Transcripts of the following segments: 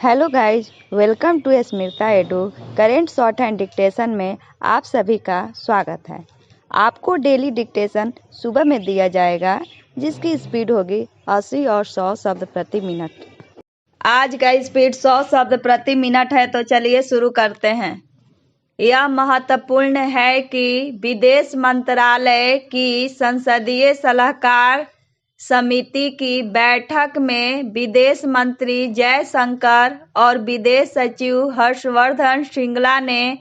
Hello guys, welcome to Smita Edu. Current shorthand dictation में आप सभी का स्वागत है। आपको डेली डिक्टेशन सुबह में दिया जाएगा, जिसकी स्पीड होगी 80 और 100 शब्द प्रति मिनट। आज का स्पीड 100 शब्द प्रति मिनट है, तो चलिए शुरू करते हैं। यह महत्वपूर्ण है कि विदेश मंत्रालय की संसदीय सलाहकार समिति की बैठक में विदेश मंत्री जयशंकर और विदेश सचिव हर्षवर्धन श्रृंगला ने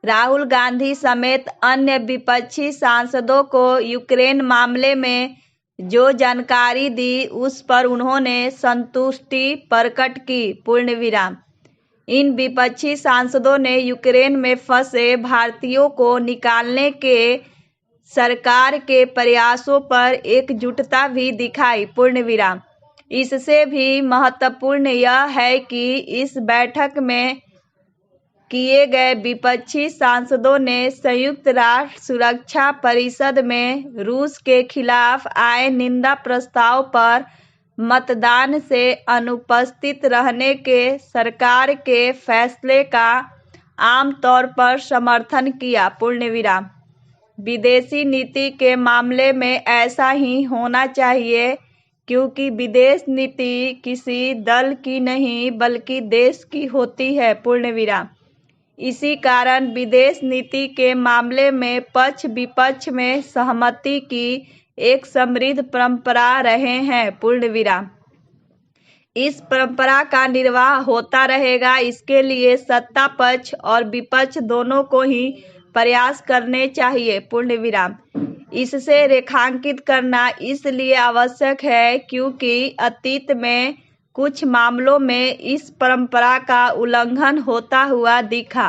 राहुल गांधी समेत अन्य विपक्षी सांसदों को यूक्रेन मामले में जो जानकारी दी, उस पर उन्होंने संतुष्टि प्रकट की। इन विपक्षी सांसदों ने यूक्रेन में फंसे भारतीयों को निकालने के सरकार के प्रयासों पर एकजुटता भी दिखाई। इससे भी महत्वपूर्ण यह है कि इस बैठक में किए गए विपक्षी सांसदों ने संयुक्त राष्ट्र सुरक्षा परिषद में रूस के खिलाफ आए निंदा प्रस्ताव पर मतदान से अनुपस्थित रहने के सरकार के फैसले का आमतौर पर समर्थन किया। विदेशी नीति के मामले में ऐसा ही होना चाहिए, क्योंकि विदेश नीति किसी दल की नहीं बल्कि देश की होती है। इसी कारण विदेश नीति के मामले में पक्ष विपक्ष में सहमति की एक समृद्ध परंपरा रहे हैं। इस परंपरा का निर्वाह होता रहेगा। इसके लिए सत्ता पक्ष और विपक्ष दोनों को ही प्रयास करने चाहिए। इससे रेखांकित करना इसलिए आवश्यक है क्योंकि अतीत में कुछ मामलों में इस परंपरा का उल्लंघन होता हुआ दिखा।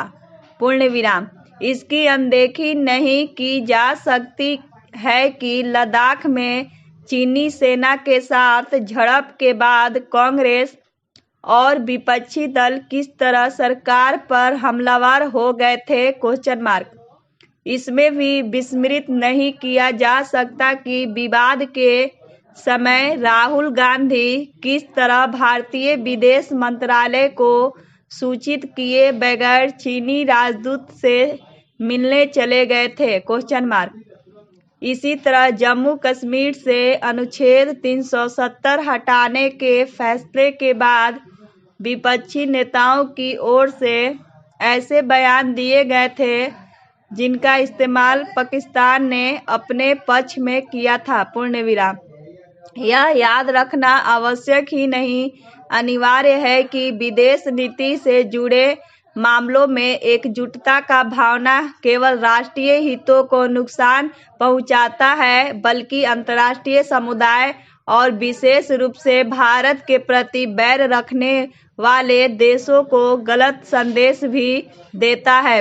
इसकी अनदेखी नहीं की जा सकती है कि लद्दाख में चीनी सेना के साथ झड़प के बाद कांग्रेस और विपक्षी दल किस तरह सरकार पर हमलावर हो गए थे। इसमें भी विस्मृत नहीं किया जा सकता कि विवाद के समय राहुल गांधी किस तरह भारतीय विदेश मंत्रालय को सूचित किए बगैर चीनी राजदूत से मिलने चले गए थे। इसी तरह जम्मू कश्मीर से अनुच्छेद 370 हटाने के फैसले के बाद विपक्षी नेताओं की ओर से ऐसे बयान दिए गए थे जिनका इस्तेमाल पाकिस्तान ने अपने पक्ष में किया था। यह याद रखना आवश्यक ही नहीं, अनिवार्य है कि विदेश नीति से जुड़े मामलों में एकजुटता का भावना केवल राष्ट्रीय हितों को नुकसान पहुंचाता है, बल्कि अंतर्राष्ट्रीय समुदाय और विशेष रूप से भारत के प्रति बैर रखने वाले देशों को गलत संदेश भी देता है।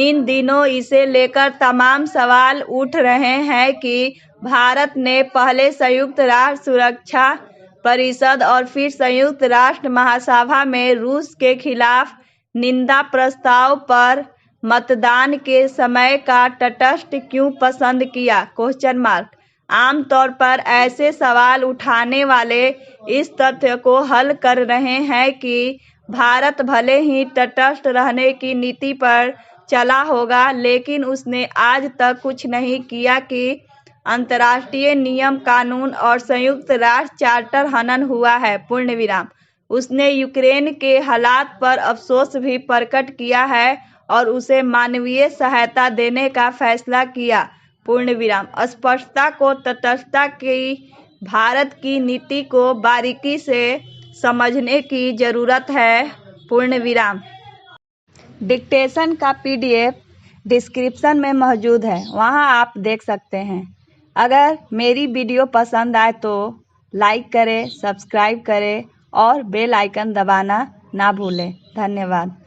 इन दिनों इसे लेकर तमाम सवाल उठ रहे हैं कि भारत ने पहले संयुक्त राष्ट्र सुरक्षा परिषद और फिर संयुक्त राष्ट्र महासभा में रूस के खिलाफ निंदा प्रस्ताव पर मतदान के समय का तटस्थ क्यों पसंद किया। आमतौर पर ऐसे सवाल उठाने वाले इस तथ्य को हल कर रहे हैं कि भारत भले ही तटस्थ रहने की नीति पर चला होगा, लेकिन उसने आज तक कुछ नहीं किया कि अंतर्राष्ट्रीय नियम कानून और संयुक्त राष्ट्र चार्टर हनन हुआ है। उसने यूक्रेन के हालात पर अफसोस भी प्रकट किया है और उसे मानवीय सहायता देने का फैसला किया। स्पष्टता को तटस्थता की भारत की नीति को बारीकी से समझने की जरूरत है। डिक्टेशन का PDF डिस्क्रिप्शन में मौजूद है, वहां आप देख सकते हैं। अगर मेरी वीडियो पसंद आए तो लाइक करें, सब्सक्राइब करें और बेल आइकन दबाना ना भूलें। धन्यवाद।